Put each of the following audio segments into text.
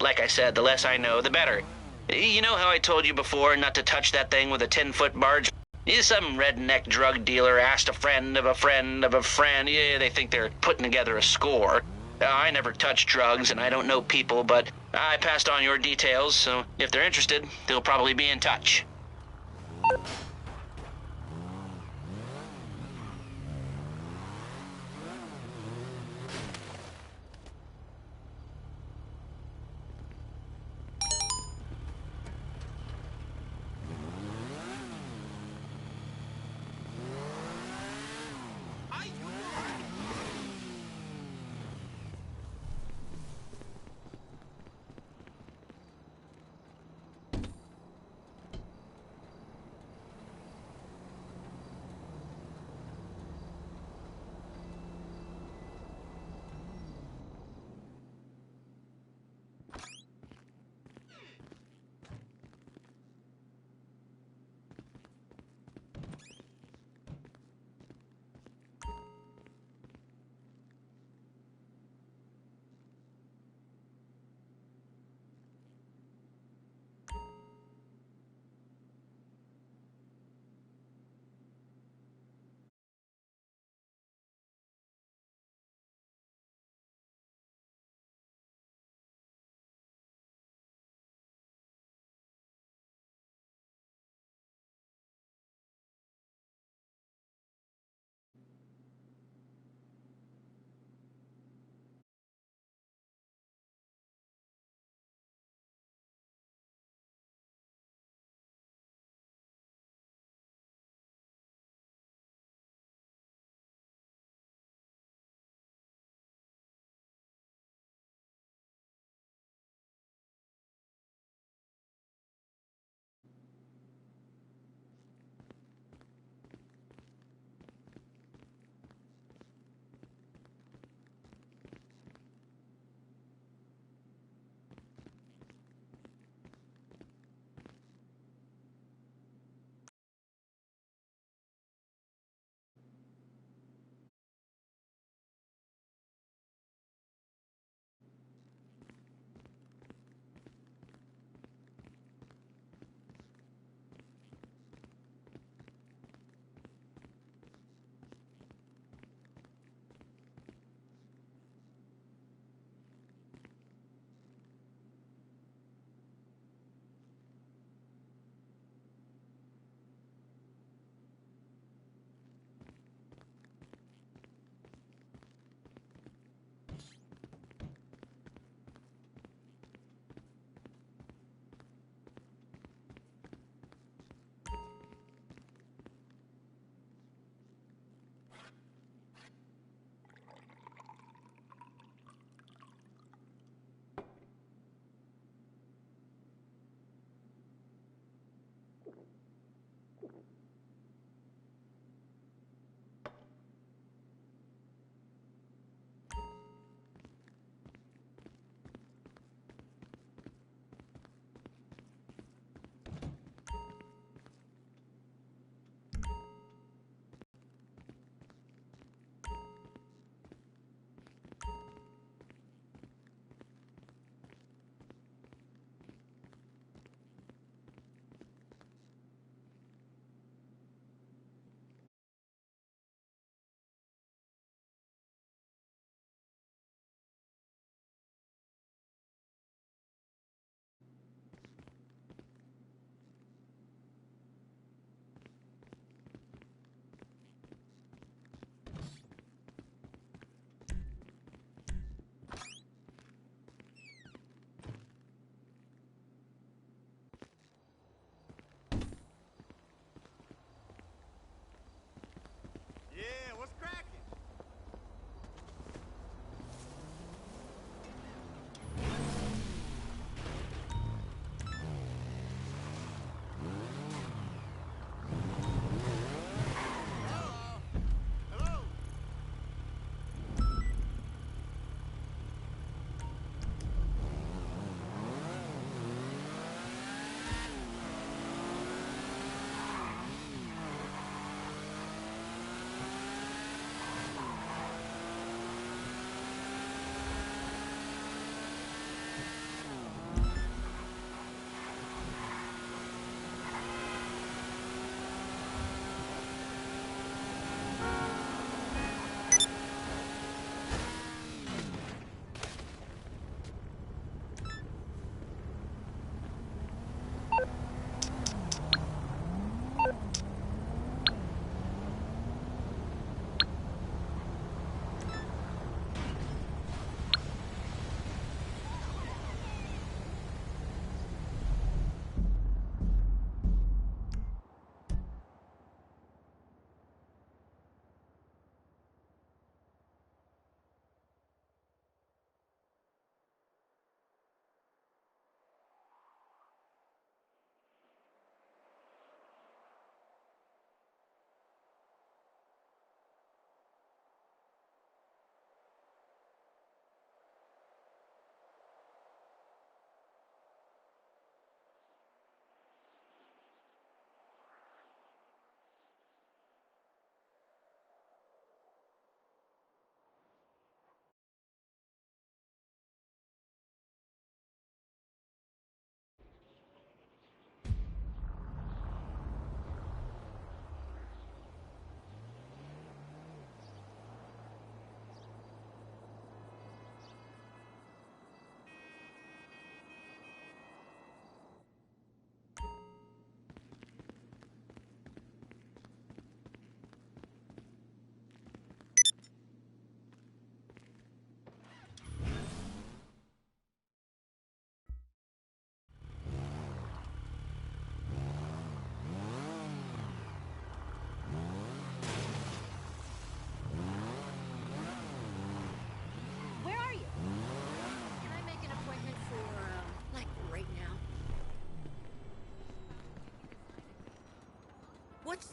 Like I said, the less I know, the better. You know how I told you before not to touch that thing with a 10-foot barge? Some redneck drug dealer asked a friend of a friend of a friend. Yeah, they think they're putting together a score. I never touch drugs, and I don't know people, but I passed on your details, so if they're interested, they'll probably be in touch.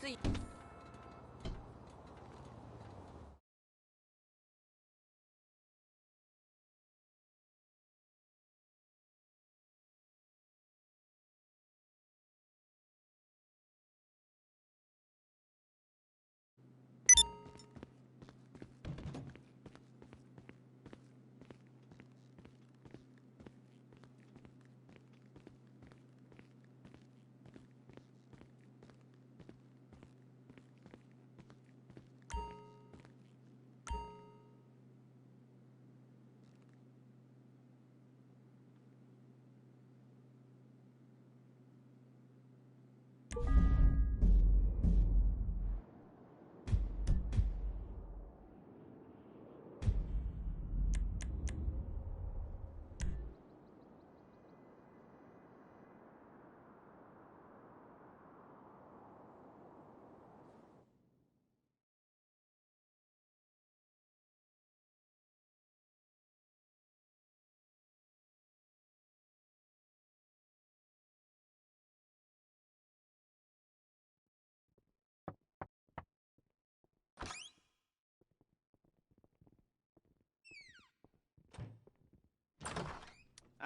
see.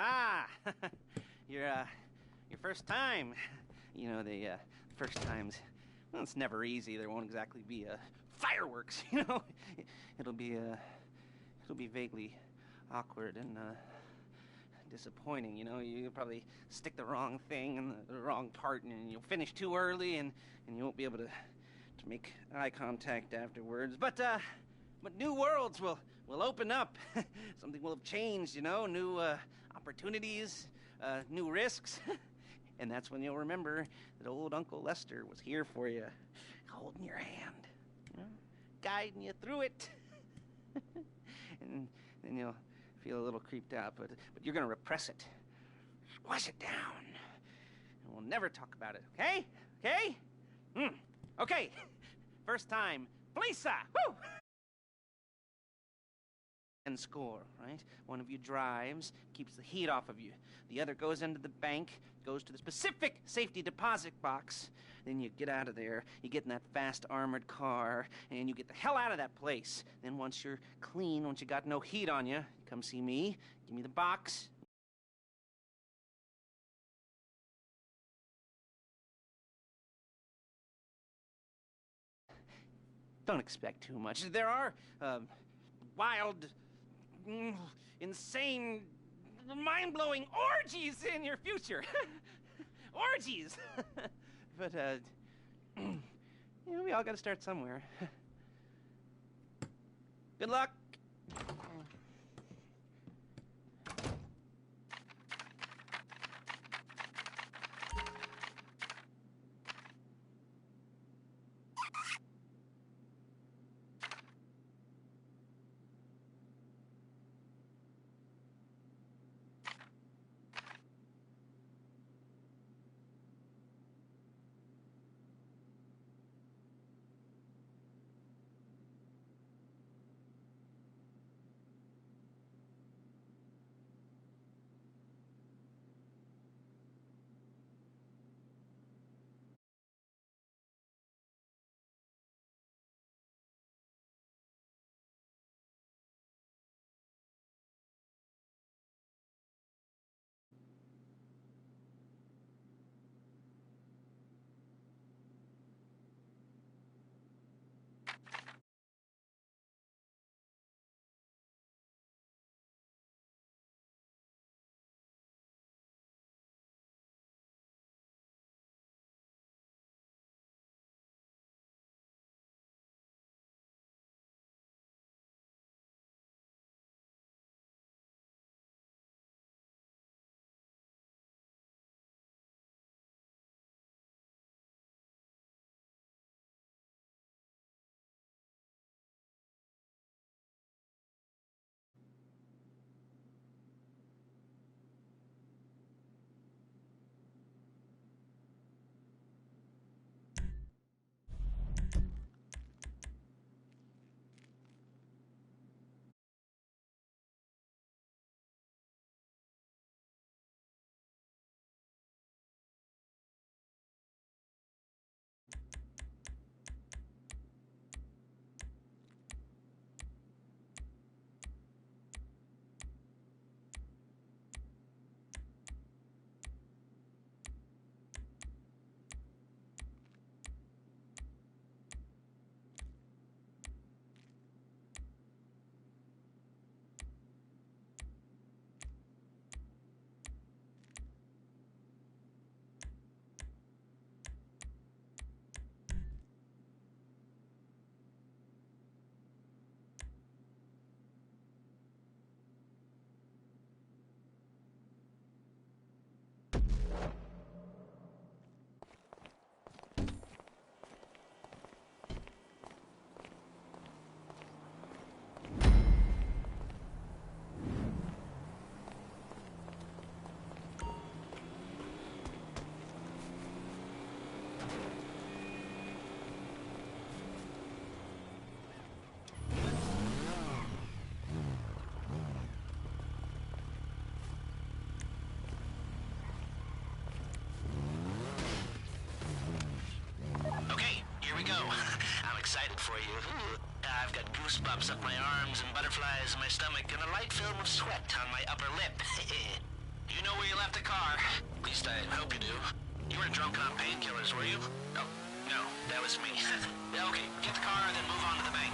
Ah, your first time. You know, the first times, well, it's never easy. There won't exactly be fireworks, you know. It'll be vaguely awkward and disappointing, you know. You'll probably stick the wrong thing in the wrong part, and you'll finish too early, and you won't be able to make eye contact afterwards. But new worlds will open up. Something will have changed, you know. New opportunities, new risks. And that's when you'll remember that old Uncle Lester was here for you, holding your hand, you know, guiding you through it. And then you'll feel a little creeped out, but you're gonna repress it, squash it down, and we'll never talk about it. Okay? Okay? Okay. First time, Lisa. Woo! And score, right? One of you drives, keeps the heat off of you. The other goes into the bank, goes to the specific safety deposit box. Then you get out of there, you get in that fast armored car, and you get the hell out of that place. Then once you're clean, once you got no heat on you, come see me, give me the box. Don't expect too much. There are wild, insane, mind-blowing orgies in your future. Orgies! But, you know, we all gotta start somewhere. Good luck! goosebumps up my arms and butterflies in my stomach and a light film of sweat on my upper lip. You know where you left the car? At least I hope you do. You weren't drunk on painkillers, were you? Oh, no, that was me. Yeah, okay, get the car and then move on to the bank.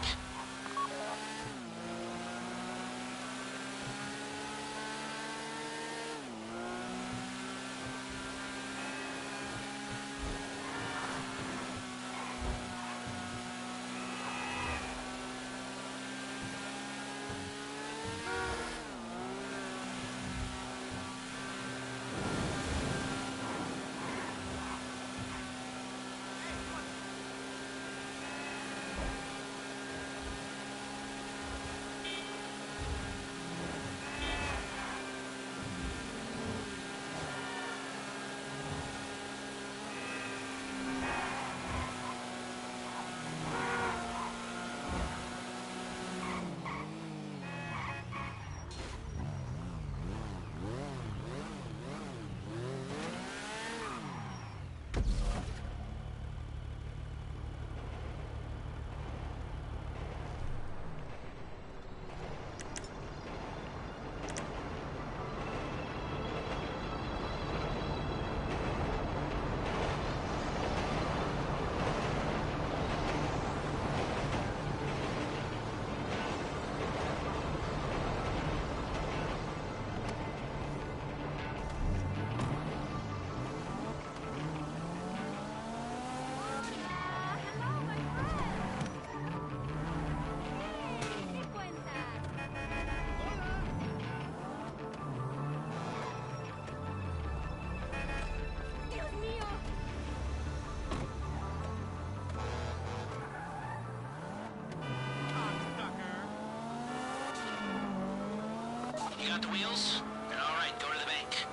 You got the wheels? Alright, go to the bank.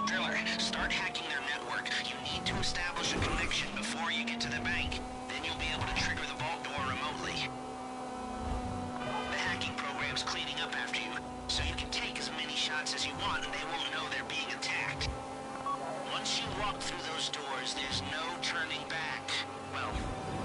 Driller, start hacking their network. You need to establish a connection before you get to the bank. Then you'll be able to trigger the vault door remotely. The hacking program's cleaning up after you, so you can take as many shots as you want and they won't know they're being attacked. Once you walk through those doors, there's no turning back. Well,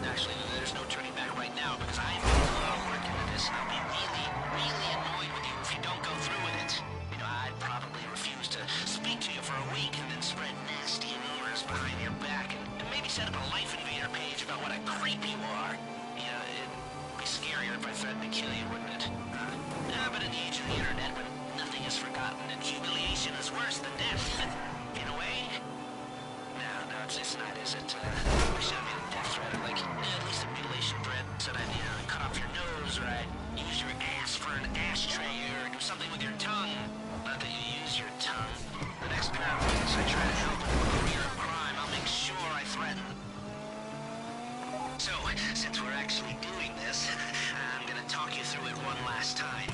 actually, there's no turning back right now because I've put a lot of work into this and I'll be really, really annoyed with you if you don't go through with it. You know, I'd probably refuse to speak to you for a week and then spread nasty rumors behind your back and maybe set up a Life Invader page about what a creep you are. You know, it'd be scarier if I threatened to kill you, wouldn't it? But in the age of the internet, when nothing is forgotten and humiliation is worse than death, in a way, no, it's not, is it? I should have made a death threat, or like, at least a mutilation threat. Said I'd, cut off your nose, or I'd use your ass for an ashtray, or do something with your tongue. Not that you use your tongue. The next pair of weeks I try to help in a career of crime, I'll make sure I threaten. So, since we're actually doing this, I'm gonna talk you through it one last time.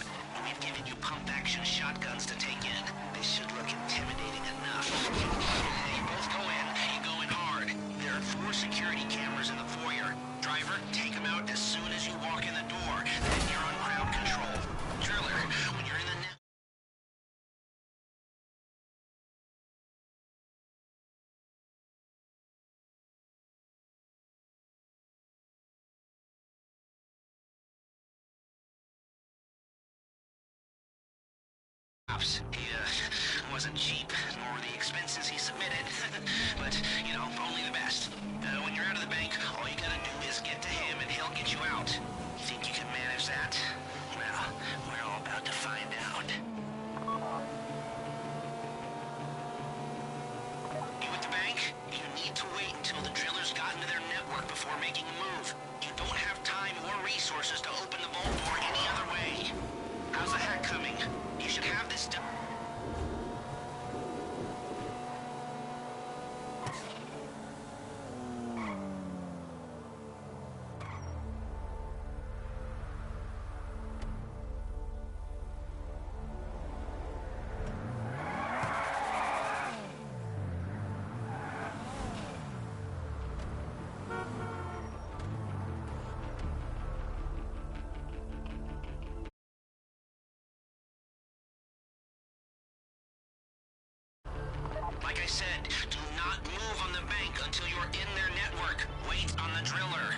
We've given you pump-action shotguns to take in. They should look intimidating enough. You both go in. You go in hard. There are 4 security cameras in the foyer. Driver, take them out as soon as you walk in the door. Then you're on crowd control. Driller, when you're in the net... He wasn't cheap, nor were the expenses he submitted, but, only the best. When you're out of the bank, all you gotta do is get to him and he'll get you out. You think you can manage that? Well, we're all about to find out. You at the bank? You need to wait until the driller's gotten to their network before making a move. You don't have time or resources to open the vault door any other way. How's the hack coming? You should have this done. Like I said, do not move on the bank until you're in their network. Wait on the driller.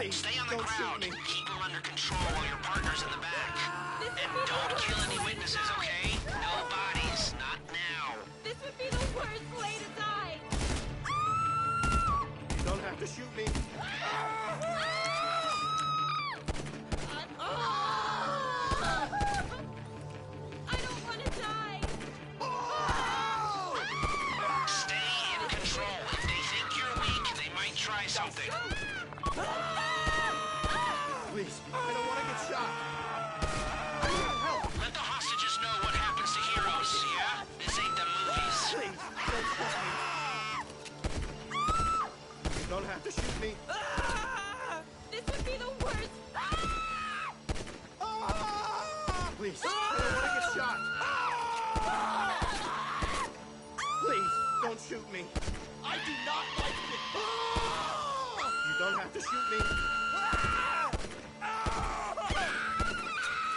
Please, Stay on the don't ground. shoot me. Keep them under control while your partner's in the back. And don't kill any witnesses, okay? No bodies. Not now. This would be the worst way to die! You don't have to shoot me. I don't want to die! Stay in control. If they think you're weak, they might try something. Please, I don't want to get shot. I need help. Let the hostages know what happens to heroes, yeah? This ain't the movies. Please, don't shoot me. You don't have to shoot me. This would be the worst! Please, I don't want to get shot. Please, don't shoot me. I do not like it. You don't have to shoot me.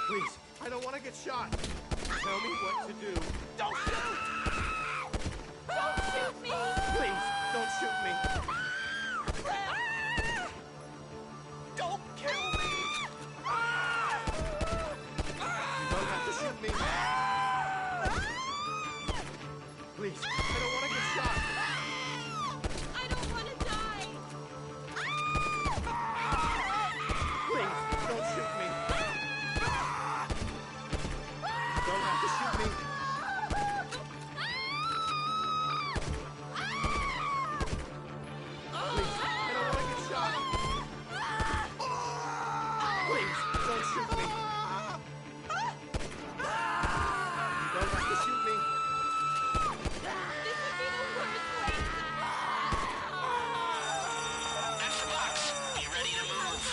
Please, I don't want to get shot. Tell me what to do. Don't shoot! Don't shoot me! Please, don't shoot me. Don't kill me! You don't have to shoot me. Please, I don't want to get shot. I don't want to die! Please, don't shoot me. You don't have to shoot me. Please, I don't want to get shot. Please, don't shoot me. You don't have to shoot me. This would be the worst way to That's the box. You ready to move?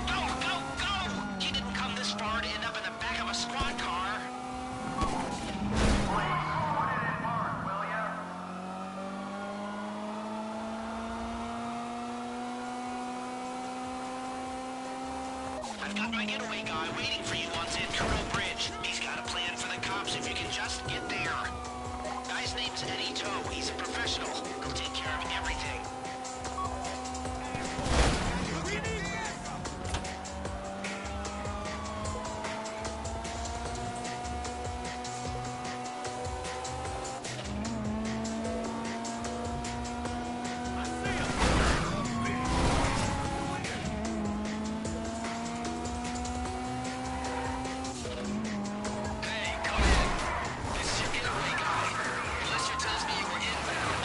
Go, go, go! You didn't come this far to end up in the back of a squad car. I've got my getaway guy waiting for you on Zancuro Bridge. He's got a plan for the cops if you can just get there. Guy's name's Eddie Toe. He's a professional. He'll take care of everything. Hey, come in. This is your getaway guy. Felicia tells me you were inbound.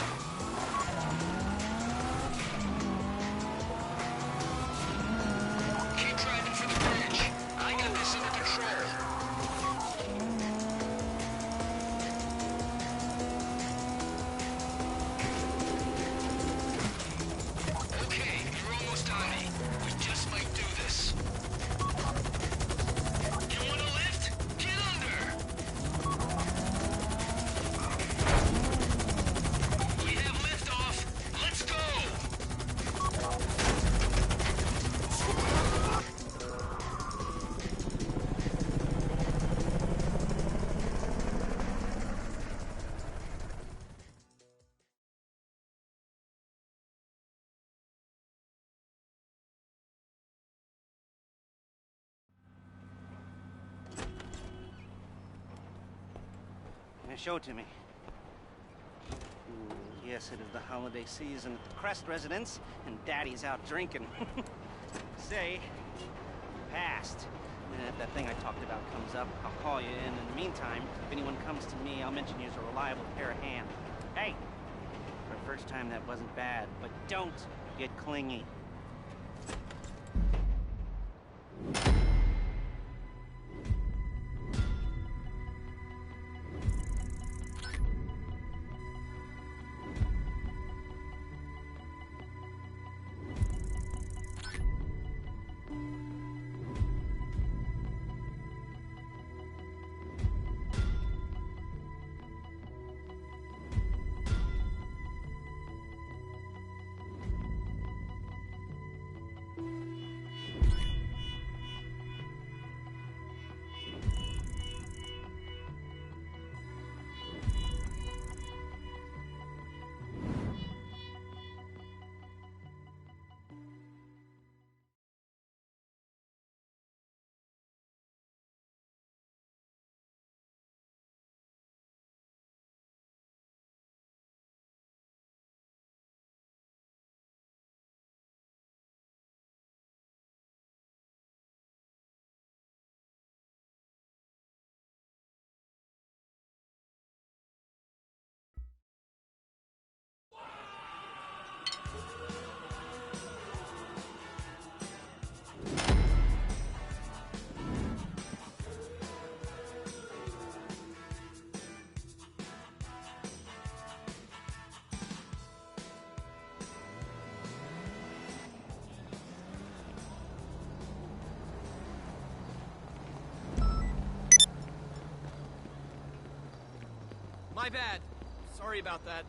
Keep driving for the bridge. I got this under control. Okay, you're almost on me. We just might do this. You want a lift? Get under! We have liftoff. Let's go! Now show it to me. Ooh, yes, it is the holiday season at the Crest residence, and Daddy's out drinking. Say, passed. And if that thing I talked about comes up, I'll call you in. In the meantime, if anyone comes to me, I'll mention you as a reliable pair of hands. Hey, for the first time, that wasn't bad, but don't get clingy. My bad. Sorry about that.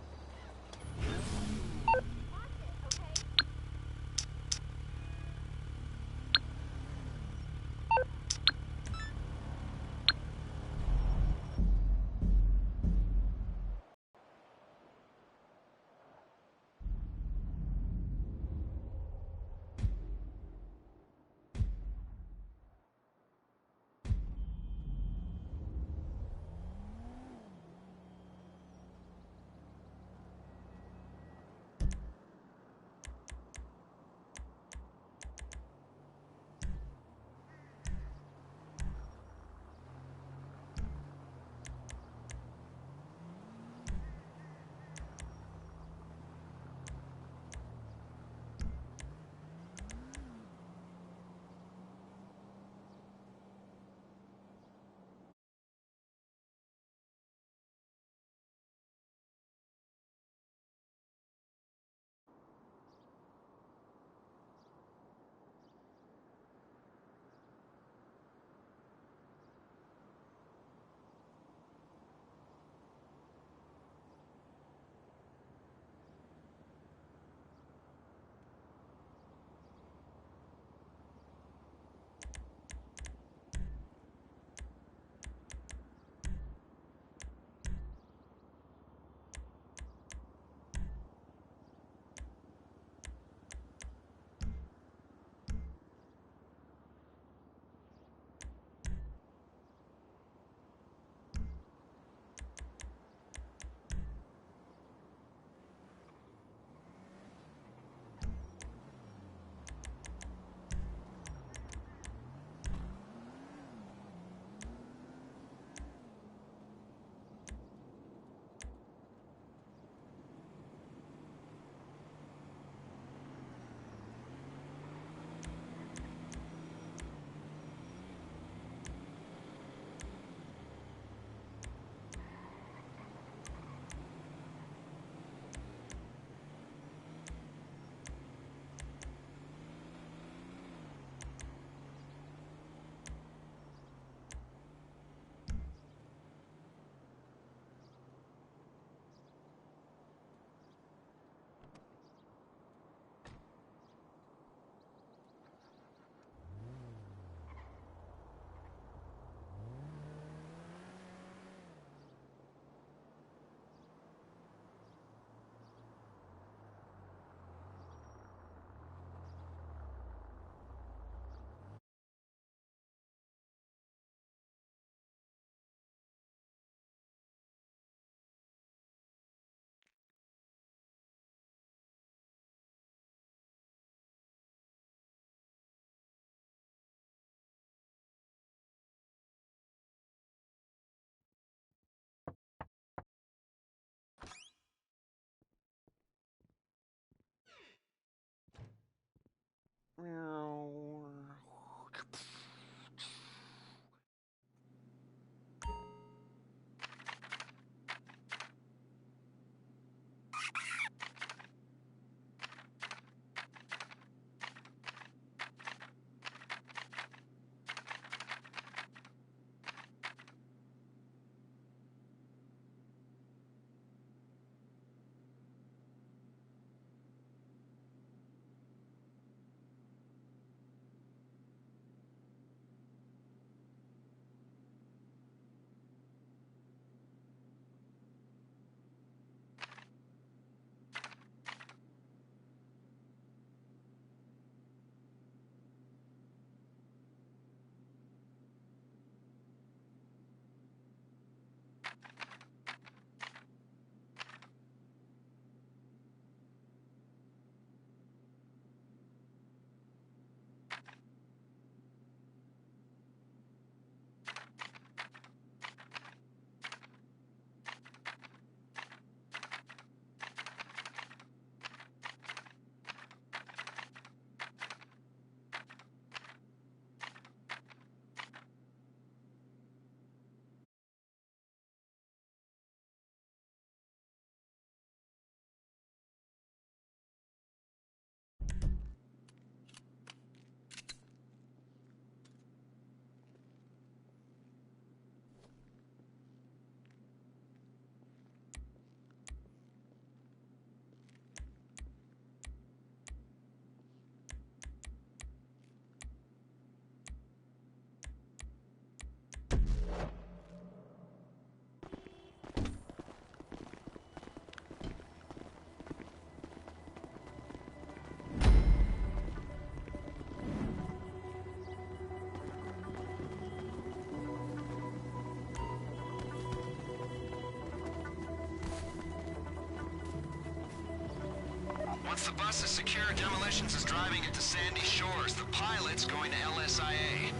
Once the bus is secure, Demolitions is driving it to Sandy Shores. The pilot's going to LSIA.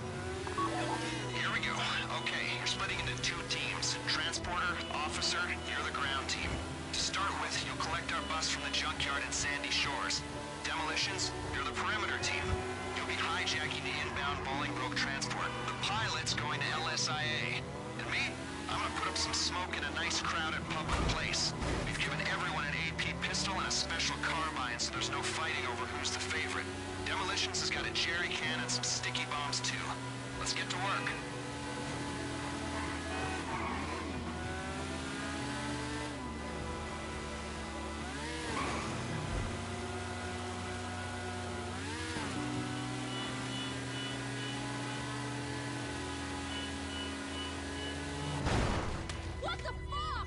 Here we go. Okay, you're splitting into 2 teams. Transporter, officer, you're the ground team. To start with, you'll collect our bus from the junkyard in Sandy Shores. Demolitions, you're the perimeter team. You'll be hijacking the inbound Bolingbroke transport. The pilot's going to LSIA. And me? I'm gonna put up some smoke in a nice crowded public place. We've given everyone an AP pistol and a special carbine, so there's no fighting over who's the favorite. Demolitions has got a jerry can and some sticky bombs too. Let's get to work. What the fuck?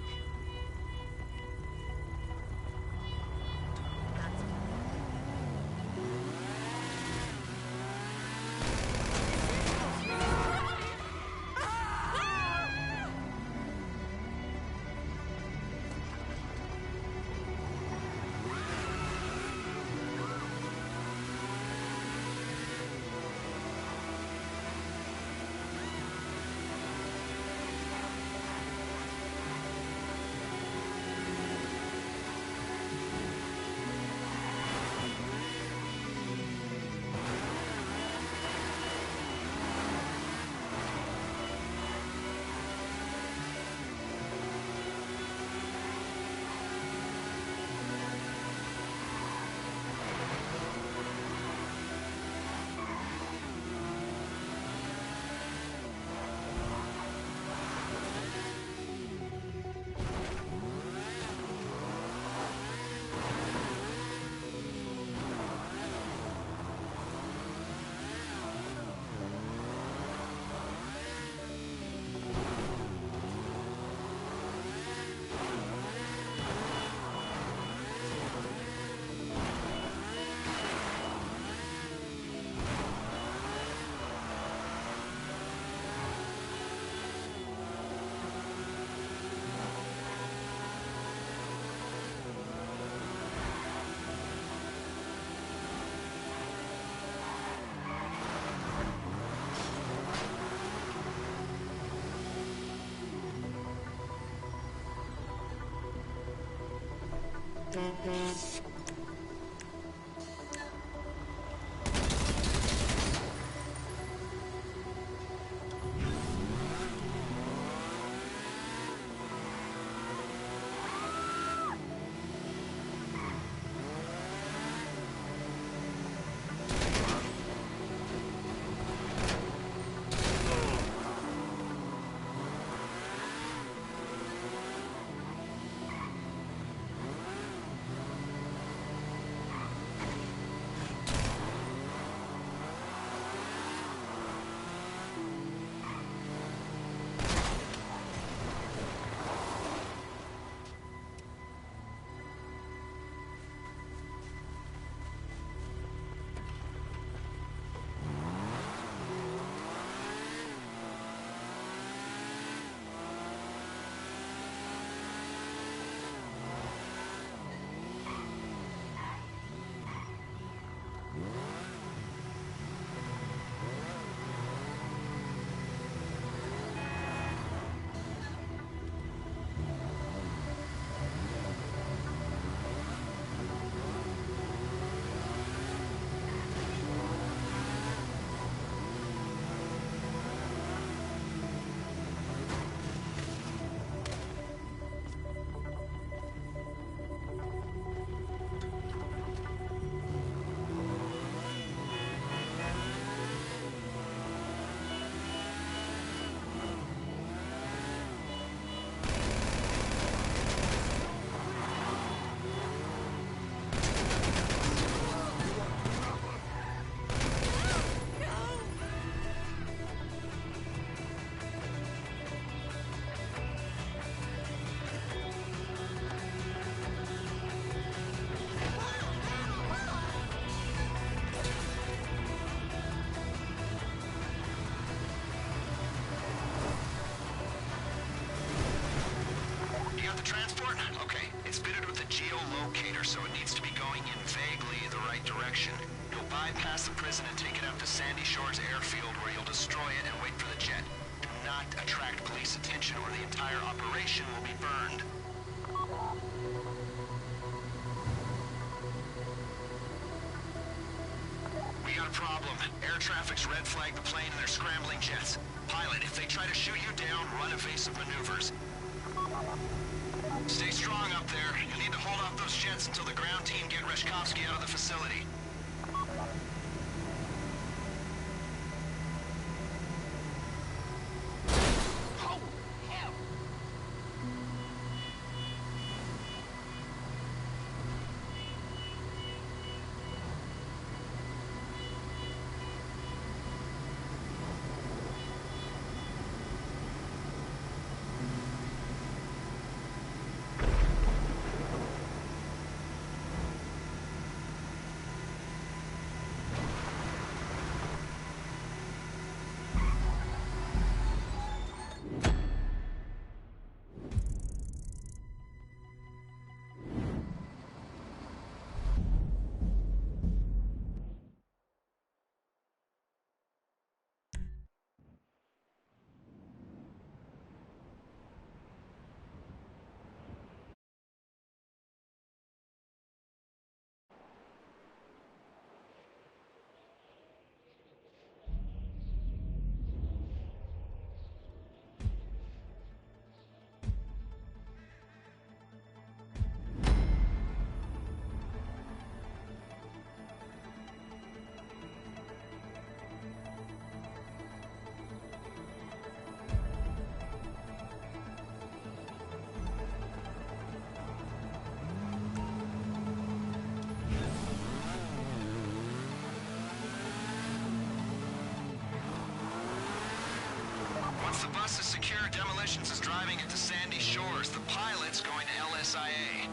The transport? Okay, it's fitted with a geolocator, so it needs to be going in bypass the prison and take it out to Sandy Shores Airfield, where you'll destroy it and wait for the jet. Do not attract police attention, or the entire operation will be burned. We got a problem. Air traffic's red flagged the plane and they're scrambling jets. Pilot, if they try to shoot you down, run evasive maneuvers. Stay strong up there. You'll need to hold off those jets until the ground team get Reshkovsky out of the facility. Once the bus is secure, Demolitions is driving it to Sandy Shores. The pilot's going to LSIA.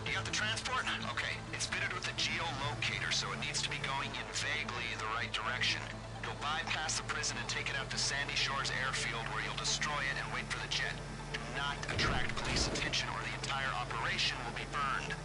You got the transport? Okay. It's fitted with a geolocator, so it needs to be going in vaguely the right direction. You'll bypass the prison and take it out to Sandy Shores Airfield, where you'll destroy it and wait for the jet. Do not attract police attention, or the entire operation will be burned.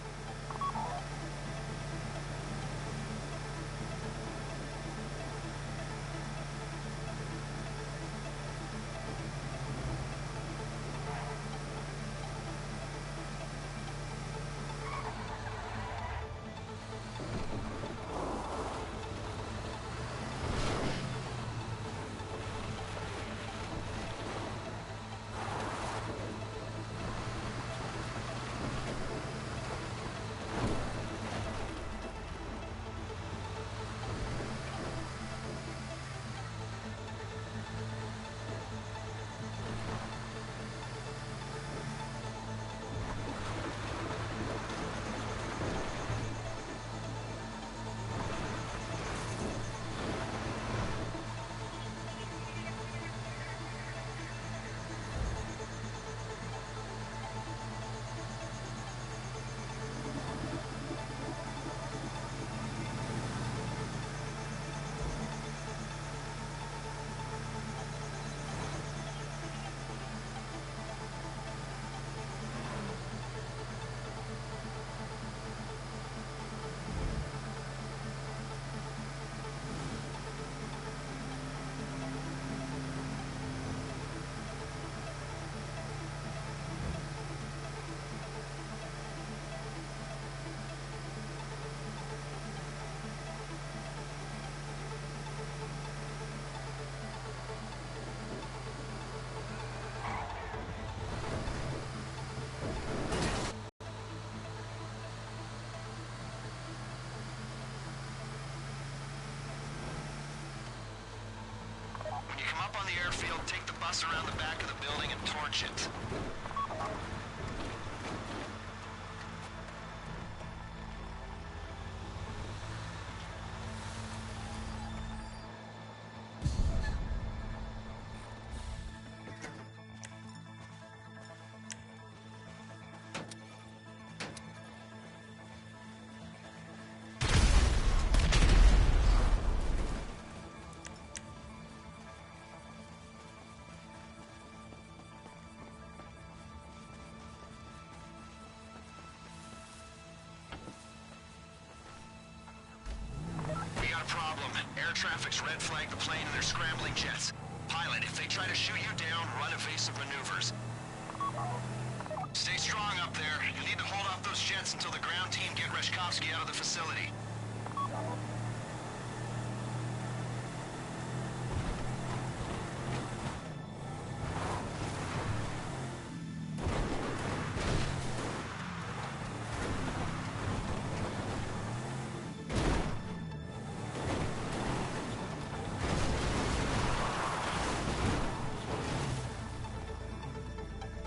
airfield, take the bus around the back of the building and torch it. Air traffic's red flagged the plane and they're scrambling jets. Pilot, if they try to shoot you down, run evasive maneuvers. Stay strong up there. You need to hold off those jets until the ground team get Reshkovsky out of the facility.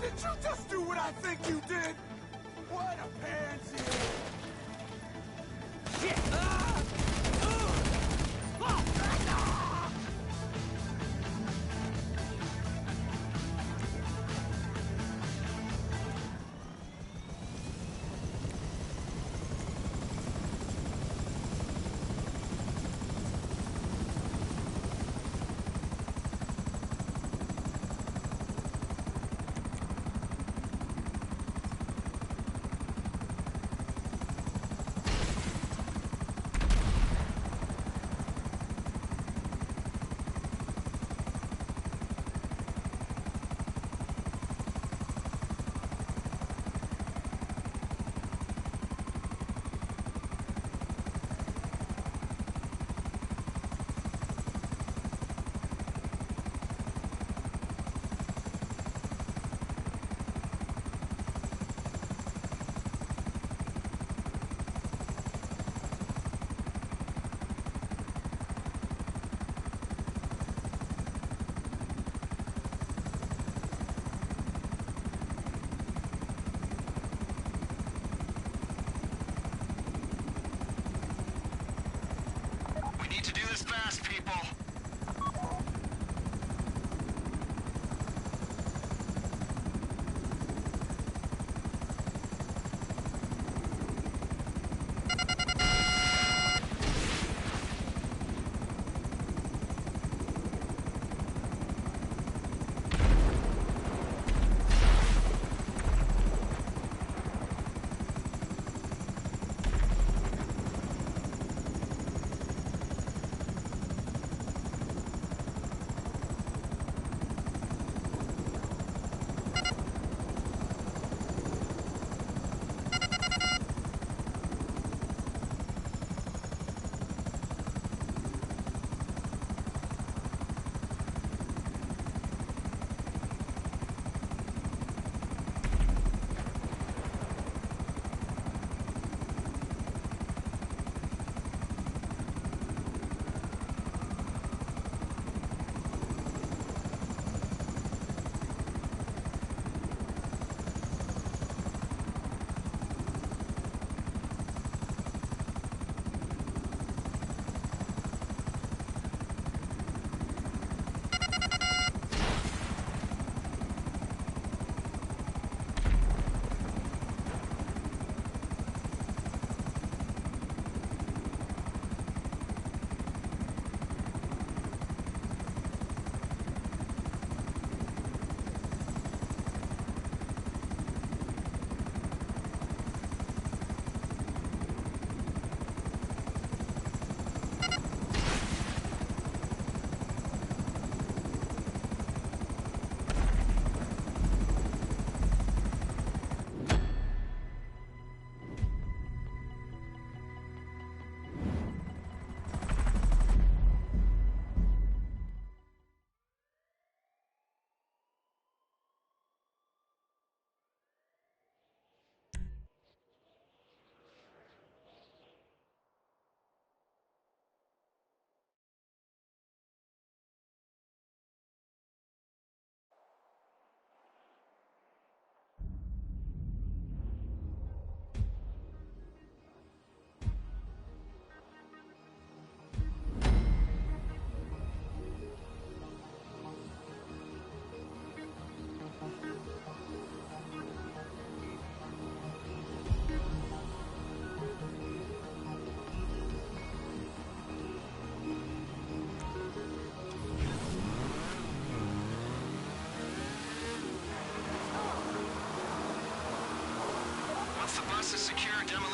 Did you just do what I think you did? What a pansy! Shit!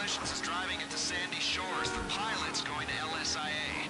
Demolitions is driving it to Sandy Shores. The pilot's going to LSIA.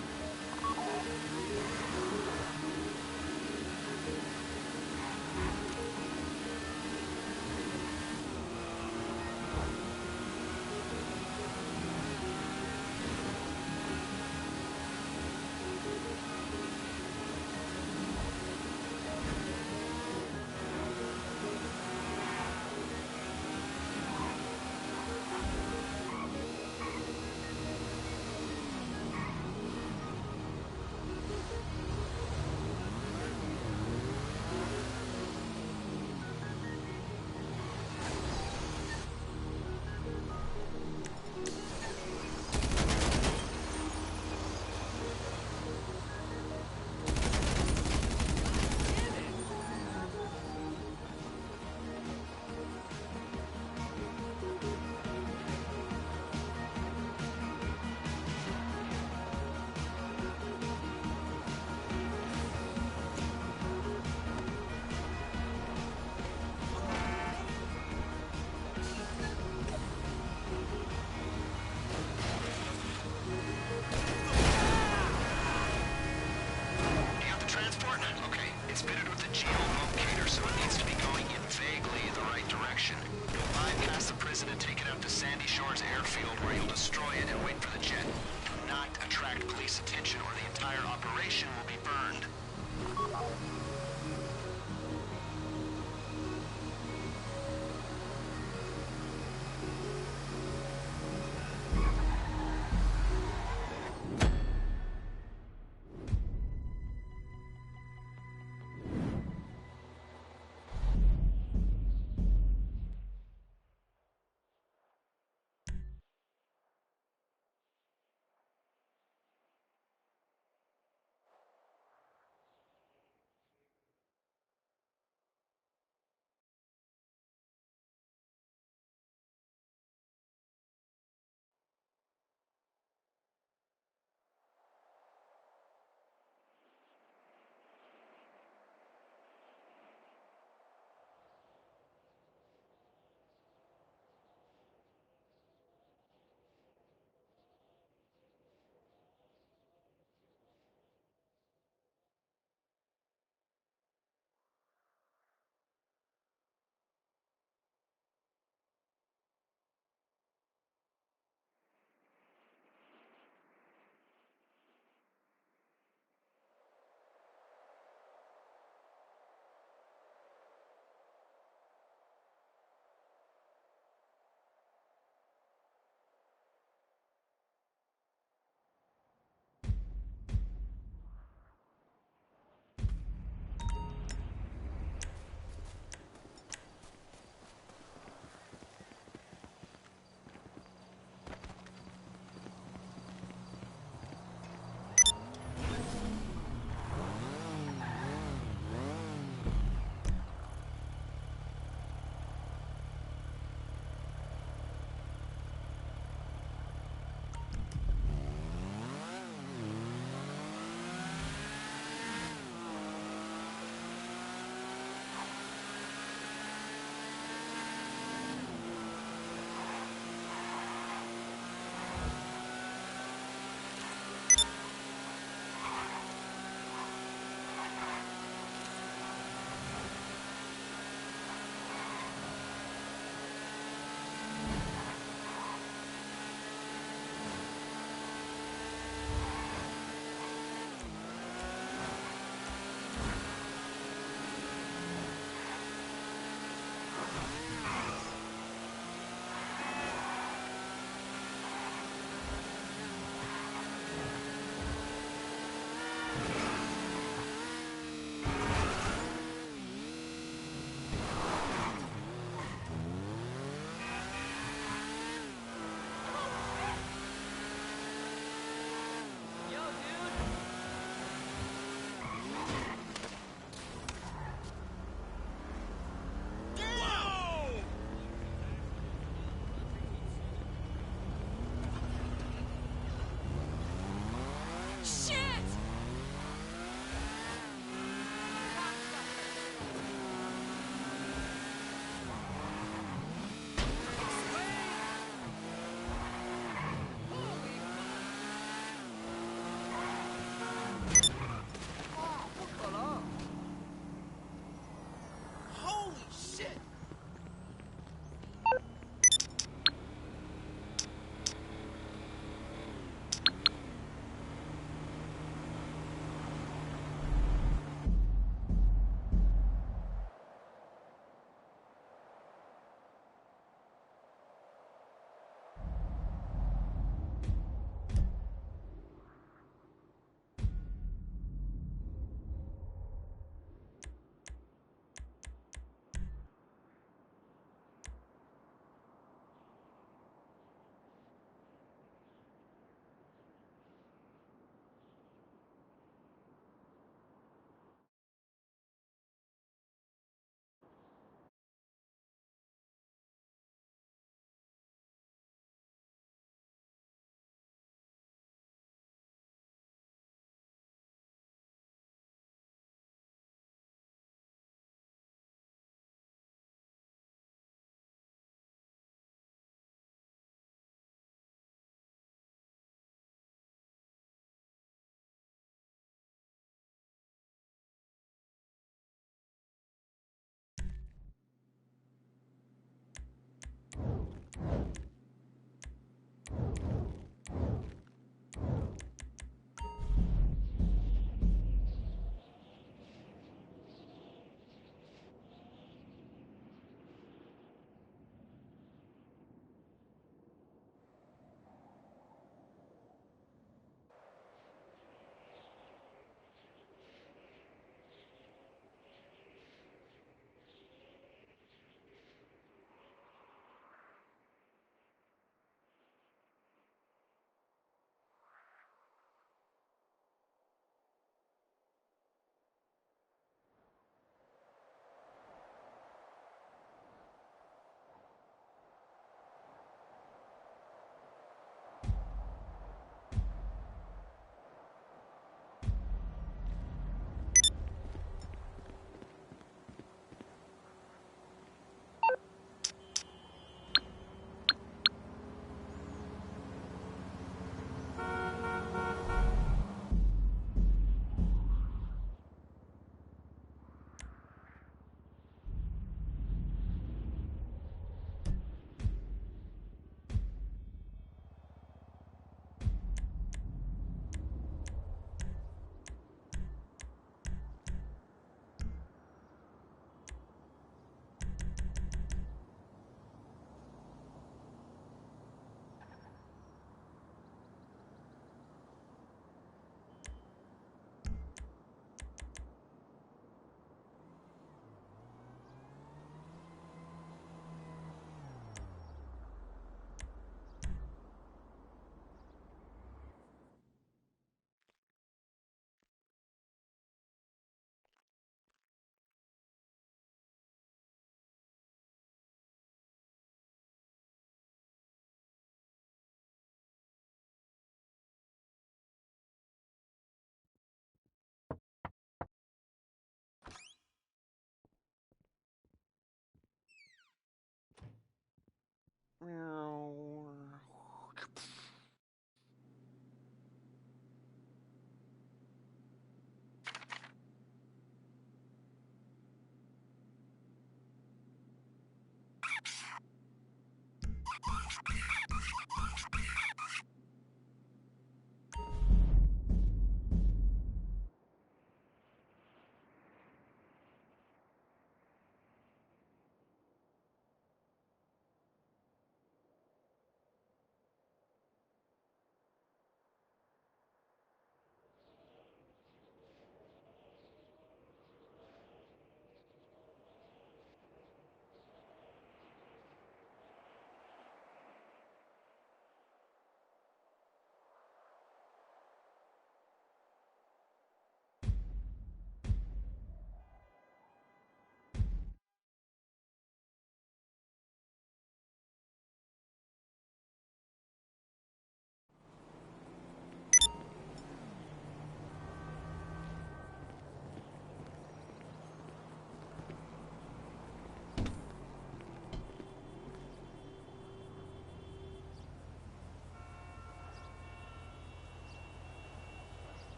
It's fitted with a geolocator, so it needs to be going in vaguely the right direction. You'll bypass the prison and take it out to Sandy Shores Airfield, where you'll destroy it and wait for the jet. Do not attract police attention, or the entire operation will be burned.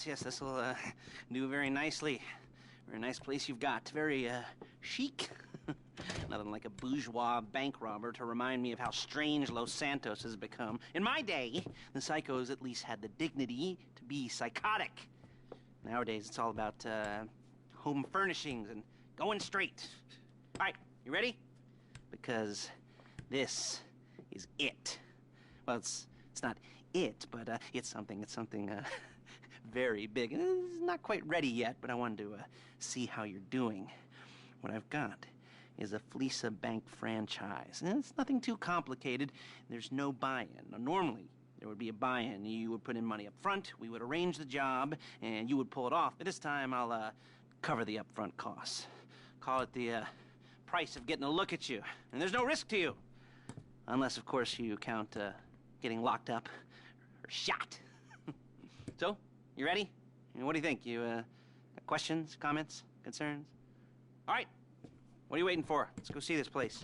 Yes, this will do very nicely. Very nice place you've got. Very chic. Nothing like a bourgeois bank robber to remind me of how strange Los Santos has become. In my day, the psychos at least had the dignity to be psychotic. Nowadays, it's all about home furnishings and going straight. All right, you ready? Because this is it. Well, it's not it, but it's something very big. It's not quite ready yet, but I wanted to see how you're doing. What I've got is a Fleesa Bank franchise. And it's nothing too complicated. There's no buy-in. Now, normally, there would be a buy-in. You would put in money up front, we would arrange the job, and you would pull it off. But this time, I'll cover the upfront costs. Call it the price of getting a look at you. And there's no risk to you. Unless, of course, you count getting locked up or shot. So, you ready? What do you think? You got questions, comments, concerns? All right. What are you waiting for? Let's go see this place.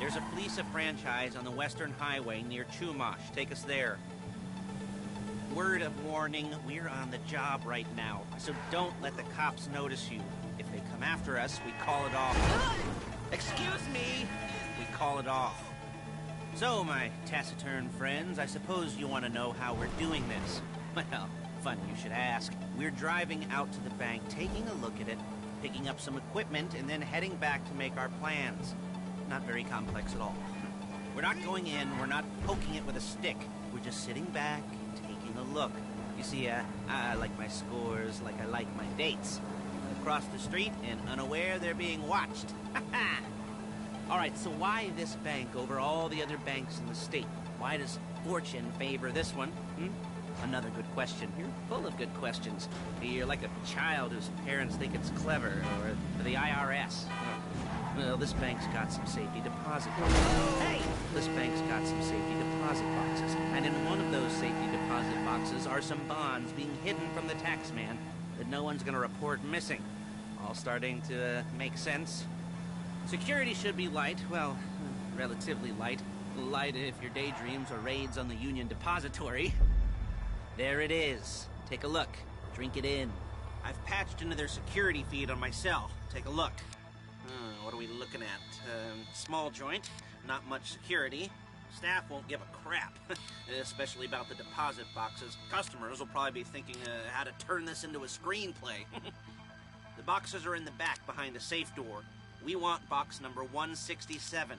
There's a Fleesa franchise on the Western Highway near Chumash. Take us there. Word of warning, we're on the job right now, so don't let the cops notice you. If they come after us, we call it off. Excuse me! We call it off. So, my taciturn friends, I suppose you want to know how we're doing this. Well, funny you should ask. We're driving out to the bank, taking a look at it, picking up some equipment, and then heading back to make our plans. Not very complex at all. We're not going in, we're not poking it with a stick. We're just sitting back, taking a look. You see, I like my scores like I like my dates. Across the street and unaware they're being watched. All right, so why this bank over all the other banks in the state? Why does fortune favor this one? Another good question. You're full of good questions. You're like a child whose parents think it's clever, or the IRS. Well, this bank's got some safety deposit boxes. Hey! This bank's got some safety deposit boxes. And in one of those safety deposit boxes are some bonds being hidden from the tax man that no one's gonna report missing. All starting to make sense. Security should be light. Well, relatively light. Light if your daydreams or raids on the Union Depository. There it is. Take a look. Drink it in. I've patched into their security feed on my cell. Take a look. What are we looking at? Small joint, not much security. Staff won't give a crap, especially about the deposit boxes. Customers will probably be thinking how to turn this into a screenplay. The boxes are in the back behind the safe door. We want box number 167.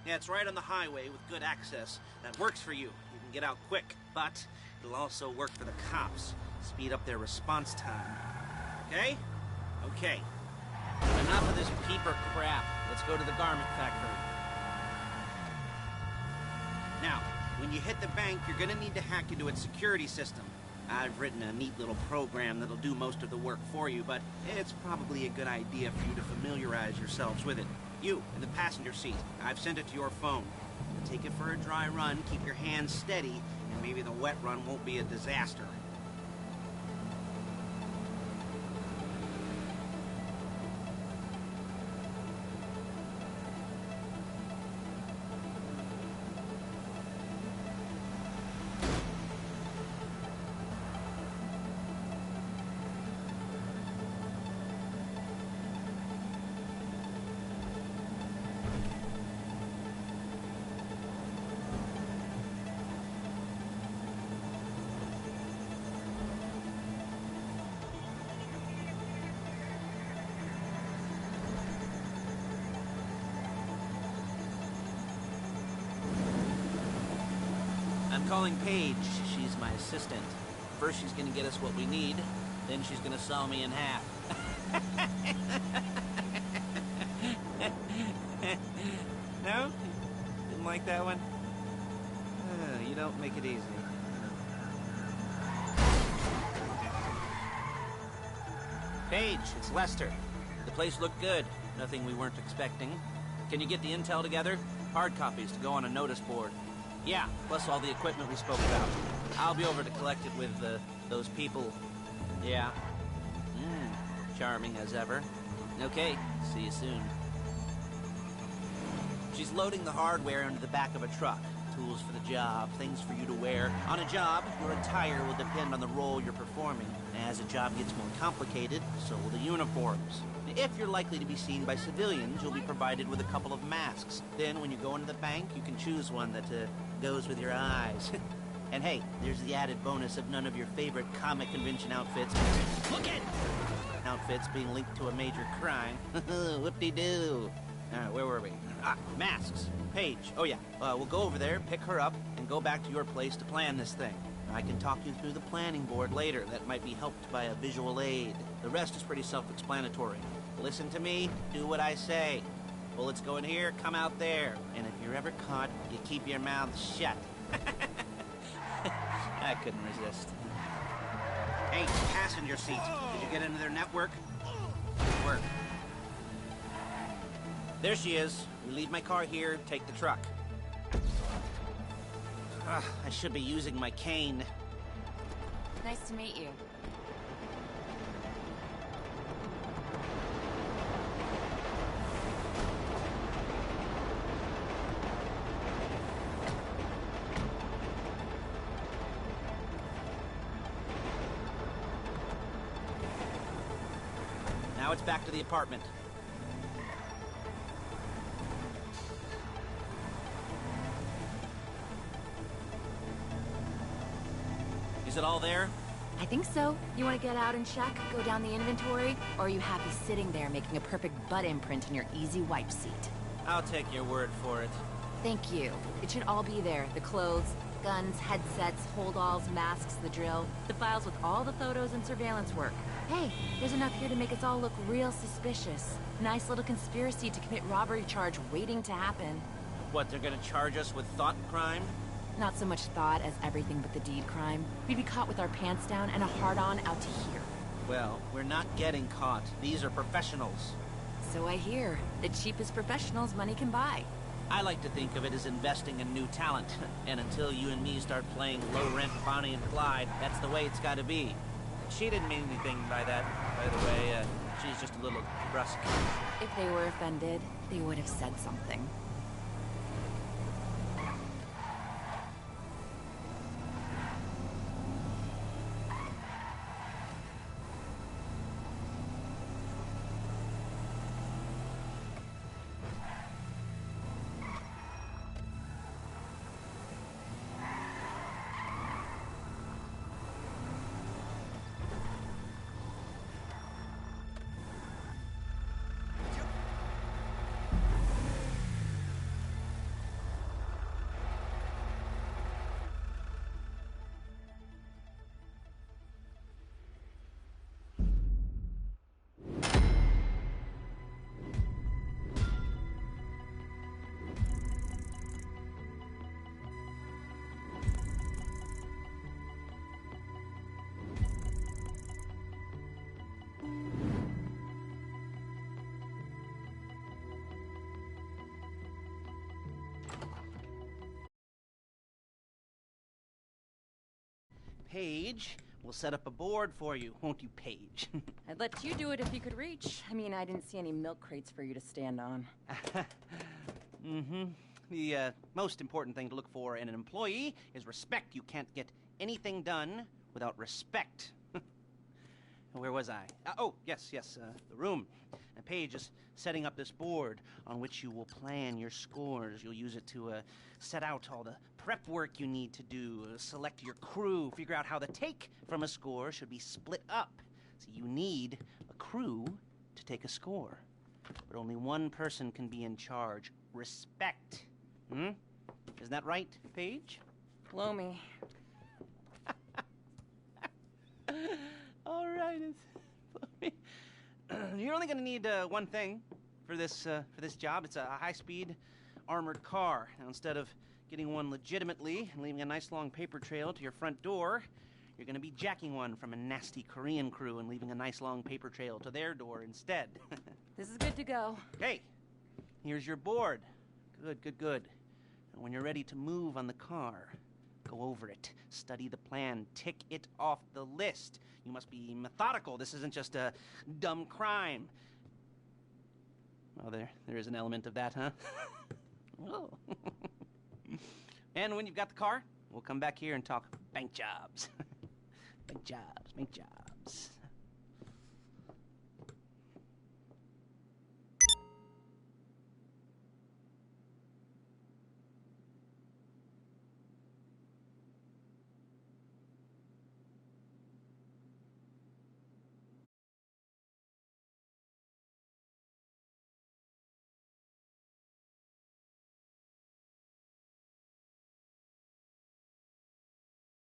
Yeah, it's right on the highway with good access. That works for you. You can get out quick, but it'll also work for the cops. Speed up their response time. Okay? Okay. Enough of this peeper crap. Let's go to the garment factory. Now, when you hit the bank, you're gonna need to hack into its security system. I've written a neat little program that'll do most of the work for you, but it's probably a good idea for you to familiarize yourselves with it. You, in the passenger seat, I've sent it to your phone. Take it for a dry run, keep your hands steady, and maybe the wet run won't be a disaster. I'm calling Paige. She's my assistant. First she's gonna get us what we need, then she's gonna saw me in half. No? Didn't like that one? You don't make it easy. Paige, it's Lester. The place looked good. Nothing we weren't expecting. Can you get the intel together? Hard copies to go on a notice board. Yeah, plus all the equipment we spoke about. I'll be over to collect it with those people. Yeah. Charming as ever. Okay, see you soon. She's loading the hardware into the back of a truck. Tools for the job, things for you to wear. On a job, your attire will depend on the role you're performing. As a job gets more complicated, so will the uniforms. If you're likely to be seen by civilians, you'll be provided with a couple of masks. Then, when you go into the bank, you can choose one that goes with your eyes. And hey, there's the added bonus of none of your favorite comic convention outfits. Look it! Outfits being linked to a major crime. Whoop-de-doo. Where were we? Masks. Paige. Oh yeah, we'll go over there, pick her up, and go back to your place to plan this thing. I can talk you through the planning board later. That might be helped by a visual aid. The rest is pretty self-explanatory. Listen to me, do what I say. Bullets go in here, come out there. And if you're ever caught, you keep your mouth shut. I couldn't resist. Hey, passenger seat. Did you get into their network? Good work. There she is. We leave my car here, take the truck. I should be using my cane. Nice to meet you. Now it's back to the apartment. Is it all there? I think so. You want to get out and check, go down the inventory, or are you happy sitting there making a perfect butt imprint in your easy wipe seat? I'll take your word for it. Thank you. It should all be there. The clothes, Guns, headsets, holdalls, masks, the drill. The files with all the photos and surveillance work. Hey, there's enough here to make us all look real suspicious. Nice little conspiracy to commit robbery charge waiting to happen. What, they're gonna charge us with thought crime? Not so much thought as everything but the deed crime. We'd be caught with our pants down and a hard-on out to here. Well, we're not getting caught. These are professionals. So I hear. The cheapest professionals money can buy. I like to think of it as investing in new talent. And until you and me start playing low-rent Bonnie and Clyde, that's the way it's gotta be. She didn't mean anything by that, by the way. She's just a little brusque. If they were offended, they would have said something. Paige, we'll set up a board for you, won't you, Paige? I'd let you do it if you could reach. I mean, I didn't see any milk crates for you to stand on. Mm-hmm. The most important thing to look for in an employee is respect. You can't get anything done without respect. Where was I? Oh, yes, the room. And Paige is setting up this board on which you will plan your scores. You'll use it to set out all the prep work you need to do, select your crew, figure out how the take from a score should be split up. So you need a crew to take a score. But only one person can be in charge. Respect. Isn't that right, Paige? Blow me. All right, you're only gonna need one thing for this job. It's a high-speed armored car. Now, instead of getting one legitimately and leaving a nice long paper trail to your front door, you're gonna be jacking one from a nasty Korean crew and leaving a nice long paper trail to their door instead. This is good to go. Okay, here's your board. Good. And when you're ready to move on the car, go over it, study the plan, tick it off the list. You must be methodical. This isn't just a dumb crime. Oh, there is an element of that, huh? Oh. And when you've got the car, we'll come back here and talk bank jobs. Bank jobs.